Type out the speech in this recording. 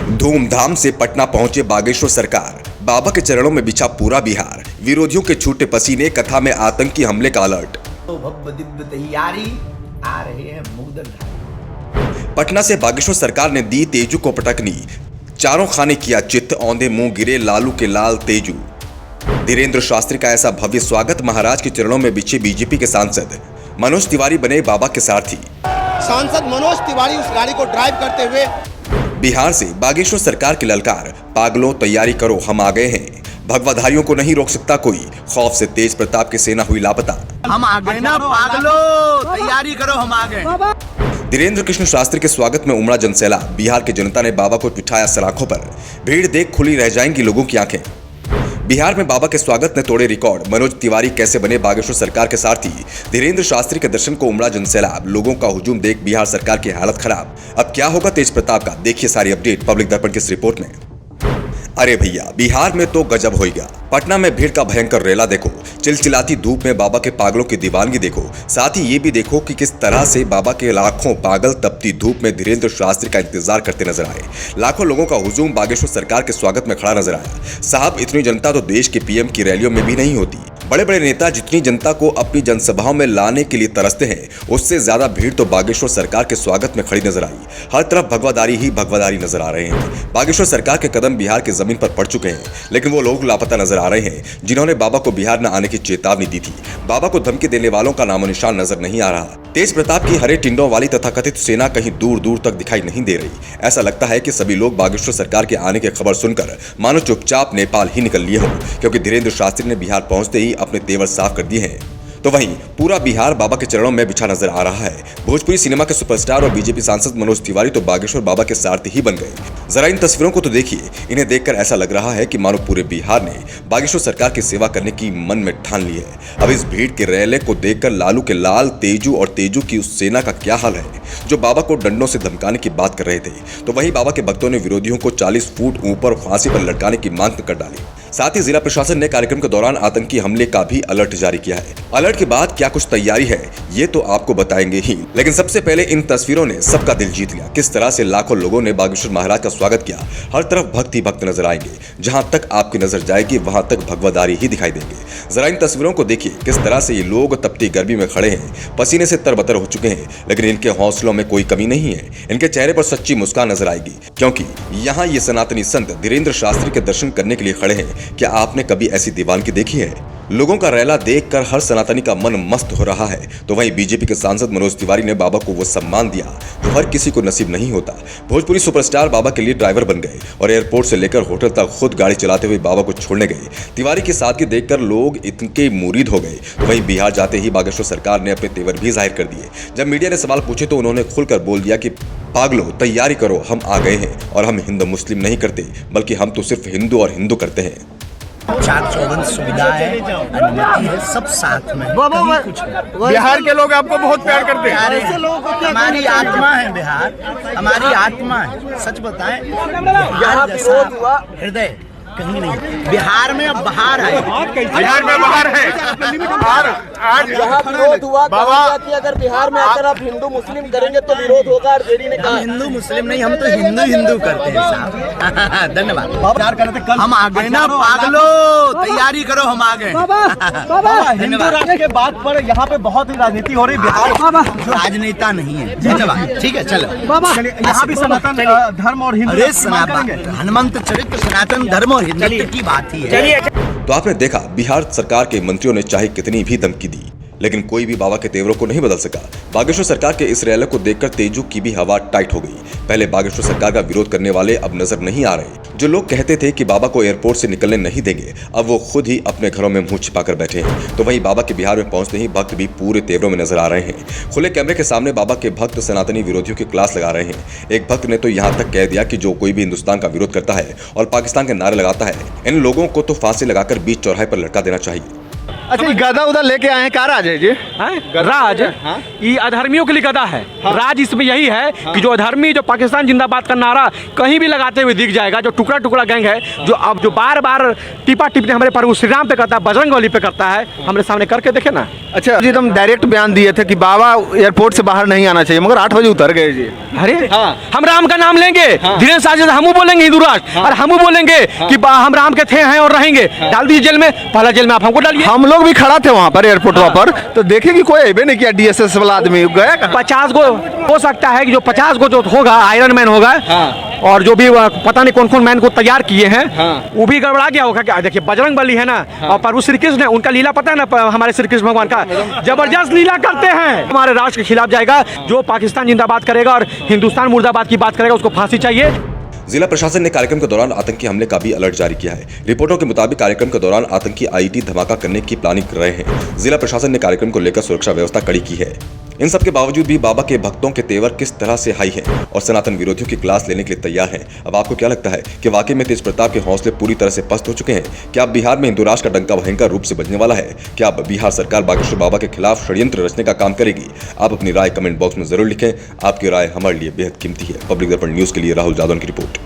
धूमधाम से पटना पहुंचे बागेश्वर सरकार। बाबा के चरणों में बिछा पूरा बिहार। विरोधियों के छूटे पसीने, कथा में आतंकी हमले का अलर्ट। भव्य दिव्य तैयारी आ रहे हैं मुगदर। पटना से बागेश्वर सरकार ने दी तेजू को पटकनी। चारों खाने किया चित्त, औंधे मुंह गिरे लालू के लाल तेजू। धीरेन्द्र शास्त्री का ऐसा भव्य स्वागत। महाराज के चरणों में बिछे बीजेपी के सांसद। मनोज तिवारी बने बाबा के सारथी। सांसद मनोज तिवारी उस गाड़ी को ड्राइव करते हुए। बिहार से बागेश्वर सरकार की ललकार, पागलों तैयारी करो हम आ गए हैं। भगवाधारियों को नहीं रोक सकता कोई, खौफ से तेज प्रताप की सेना हुई लापता। हम आ गए ना पागलों, तैयारी करो हम आ गए। धीरेन्द्र कृष्ण शास्त्री के स्वागत में उमड़ा जनसैलाब। बिहार की जनता ने बाबा को बिठाया सलाखों पर। भीड़ देख खुली रह जाएंगी लोगों की आंखें। बिहार में बाबा के स्वागत ने तोड़े रिकॉर्ड। मनोज तिवारी कैसे बने बागेश्वर सरकार के सारथी। धीरेन्द्र शास्त्री के दर्शन को उमड़ा जनसैलाब। लोगों का हुजूम देख बिहार सरकार की हालत खराब। अब क्या होगा तेज प्रताप का, देखिए सारी अपडेट पब्लिक दर्पण की इस रिपोर्ट में। अरे भैया, बिहार में तो गजब होएगा। पटना में भीड़ का भयंकर रेला देखो। चिलचिलाती धूप में बाबा के पागलों की दीवानगी देखो। साथ ही ये भी देखो कि किस तरह से बाबा के लाखों पागल तपती धूप में धीरेन्द्र शास्त्री का इंतजार करते नजर आए। लाखों लोगों का हुजूम बागेश्वर सरकार के स्वागत में खड़ा नजर आया। साहब, इतनी जनता तो देश के पीएम की रैलियों में भी नहीं होती। बड़े बड़े नेता जितनी जनता को अपनी जनसभाओं में लाने के लिए तरसते हैं, उससे ज्यादा भीड़ तो बागेश्वर सरकार के स्वागत में खड़ी नजर आई। हर तरफ भगवाधारी ही भगवाधारी नजर आ रहे हैं। बागेश्वर सरकार के कदम बिहार की जमीन पर पड़ चुके हैं, लेकिन वो लोग लापता नजर आ रहे हैं जिन्होंने बाबा को बिहार न आने की चेतावनी दी थी। बाबा को धमकी देने वालों का नामो निशान नजर नहीं आ रहा। तेज प्रताप की हरे टिंडों वाली तथाकथित सेना कहीं दूर दूर तक दिखाई नहीं दे रही। ऐसा लगता है कि सभी लोग बागेश्वर सरकार के आने की खबर सुनकर मानो चुपचाप नेपाल ही निकल लिए हों, क्योंकि धीरेन्द्र शास्त्री ने बिहार पहुंचते ही अपने तेवर साफ कर दिए हैं। तो वहीं पूरा बिहार बाबा के चरणों में बिछा नजर आ रहा है। भोजपुरी सिनेमा के सुपरस्टार और बीजेपी सांसद मनोज तिवारी तो बागेश्वर बाबा के सारथी ही बन गए। जरा इन तस्वीरों को तो देखिए। इन्हें देखकर ऐसा लग रहा है कि मानो पूरे बिहार ने बागेश्वर सरकार की सेवा करने की मन में ठान ली है। अब इस भीड़ के रैले को देखकर लालू के लाल तेजू और तेजू की उस सेना का क्या हाल है जो बाबा को डंडों से धमकाने की बात कर रहे थे। तो वहीं बाबा के भक्तों ने विरोधियों को 40 फुट ऊपर फांसी पर लटकाने की मांग कर डाली। साथ ही जिला प्रशासन ने कार्यक्रम के दौरान आतंकी हमले का भी अलर्ट जारी किया है। अलर्ट के बाद क्या कुछ तैयारी है ये तो आपको बताएंगे ही, लेकिन सबसे पहले इन तस्वीरों ने सबका दिल जीत लिया। किस तरह से लाखों लोगों ने बागेश्वर महाराज का स्वागत किया। हर तरफ भक्त ही भक्त नजर आएंगे। जहां तक आपकी नजर जाएगी वहां तक भगवाधारी ही दिखाई देंगे। जरा इन तस्वीरों को देखिए, किस तरह से ये लोग तपती गर्मी में खड़े हैं, पसीने से तरबतर हो चुके हैं, लेकिन इनके हौसलों में कोई कमी नहीं है। इनके चेहरे पर सच्ची मुस्कान नजर आएगी, क्योंकि यहाँ ये सनातनी संत धीरेन्द्र शास्त्री के दर्शन करने के लिए खड़े हैं। क्या आपने कभी ऐसी दीवानगी देखी है? लोगों का रैला देखकर हर सनातनी का मन मस्त हो रहा है। तो वहीं बीजेपी के सांसद मनोज तिवारी ने बाबा को वो सम्मान दिया जो हर किसी को नसीब नहीं होता। भोजपुरी सुपरस्टार बाबा के लिए ड्राइवर बन गए और एयरपोर्ट से लेकर होटल तक खुद गाड़ी चलाते हुए बाबा को छोड़ने गए। तिवारी की सादगी देखकर लोग इतने मुरीद हो गए। तो वहीं बिहार जाते ही बागेश्वर सरकार ने अपने तेवर भी जाहिर कर दिए। जब मीडिया ने सवाल पूछे तो उन्होंने खुलकर बोल दिया कि पागलो तैयारी करो हम आ गए हैं, और हम हिंदू मुस्लिम नहीं करते, बल्कि हम तो सिर्फ हिंदू और हिंदू करते हैं। 454 सुविधा है, अनुमति है, सब साथ में। कुछ बिहार के लोग आपको बहुत प्यार करते हैं। हमारी आत्मा है बिहार, हमारी आत्मा है। सच बताएं, हृदय कहीं नहीं। बिहार में अब बाहर है, बिहार में बाहर है। और आज यहाँ विरोध हुआ बाबा कि अगर बिहार में आकर आप हिंदू मुस्लिम करेंगे तो विरोध होगा। और जेडी ने कहा हिंदू मुस्लिम नहीं, हम तो हिंदू हिंदू करते हैं साहब। धन्यवाद। हम आ गए ना पागलों, तैयारी करो हम आ गए। हिंदू राष्ट्र के बात पर यहाँ पे बहुत ही राजनीति हो रही। बिहार राजनेता नहीं है। धन्यवाद, ठीक है, चलो। यहाँ भी सनातन धर्म और हिंदू हनुमंत चरित्र सनातन धर्म और हिंदुत्व की बात ही है। तो आपने देखा, बिहार सरकार के मंत्रियों ने चाहे कितनी भी धमकी दी, लेकिन कोई भी बाबा के तेवरों को नहीं बदल सका। बागेश्वर सरकार के इस रैली को देखकर तेजू की भी हवा टाइट हो गई। पहले बागेश्वर सरकार का विरोध करने वाले अब नजर नहीं आ रहे। जो लोग कहते थे कि बाबा को एयरपोर्ट से निकलने नहीं देंगे, अब वो खुद ही अपने घरों में मुंह छिपाकर बैठे हैं। तो वहीं बाबा के बिहार में पहुंचते ही भक्त भी पूरे तेवरों में नजर आ रहे हैं। खुले कैमरे के सामने बाबा के भक्त सनातनी विरोधियों की क्लास लगा रहे हैं। एक भक्त ने तो यहाँ तक कह दिया कि जो कोई भी हिंदुस्तान का विरोध करता है और पाकिस्तान के नारे लगाता है, इन लोगों को तो फांसी लगाकर बीच चौराहे पर लटका देना चाहिए। अच्छा, गदा उधर लेके आए हैं, क्या राज है जी? राज ये अधर्मियों के लिए गदा है। राज इसमें यही है कि जो अधर्मी, जो पाकिस्तान जिंदाबाद का नारा कहीं भी लगाते हुए दिख जाएगा, जो टुकड़ा टुकड़ा गैंग है, जो अब जो बार बार टिपा टिपने हमारे प्रभु श्री राम पे करता है, बजरंग बली पे करता है, हमारे सामने करके देखे ना। अच्छा जी, तुम डायरेक्ट बयान दिए थे कि बाबा एयरपोर्ट से बाहर नहीं आना चाहिए, मगर 8 बजे उतर गए जी। अरे हाँ। हम राम का नाम लेंगे, धीरेन्द्र शाह जैसे हम बोलेंगे हिंदू राष्ट्र, और हम बोलेंगे कि हम राम के थे हैं और रहेंगे। डाल दीजिए जेल में, पहला जेल में आप हमको डालिए। हम लोग भी खड़ा थे वहाँ पर एयरपोर्ट पर, तो देखे कि कोई अबे नहीं किया, DSS वाला आदमी गया कहाँ? 50 गो हो सकता है कि जो 50 गो जो होगा आयरन मैन होगा, और जो भी पता नहीं कौन कौन मैन को तैयार किए हैं, वो भी गड़बड़ा गया होगा। क्या देखिए, बजरंग बली है ना, और प्रभु श्री कृष्ण है, उनका लीला पता है ना, हमारे श्री कृष्ण भगवान का जबरदस्त लीला करते हैं। हमारे राष्ट्र के खिलाफ जाएगा, जो पाकिस्तान जिंदाबाद करेगा और हिंदुस्तान मुर्दाबाद की बात करेगा, उसको फांसी चाहिए। जिला प्रशासन ने कार्यक्रम के दौरान आतंकी हमले का भी अलर्ट जारी किया है। रिपोर्टों के मुताबिक कार्यक्रम के दौरान आतंकी IED धमाका करने की प्लानिंग कर रहे हैं। जिला प्रशासन ने कार्यक्रम को लेकर सुरक्षा व्यवस्था कड़ी की है। इन सब के बावजूद भी बाबा के भक्तों के तेवर किस तरह से हाई है और सनातन विरोधियों की क्लास लेने के लिए तैयार हैं। अब आपको क्या लगता है कि वाकई में तेज प्रताप के हौसले पूरी तरह से पस्त हो चुके हैं? क्या अब बिहार में हिंदू राष्ट्र का डंका भयंकर रूप से बजने वाला है? क्या अब बिहार सरकार बागेश्वर बाबा के खिलाफ षड्यंत्र रचने का काम करेगी? आप अपनी राय कमेंट बॉक्स में जरूर लिखें। आपकी राय हमारे लिए बेहद कीमती है। पब्लिक दर्पण न्यूज के लिए राहुल जादव की रिपोर्ट।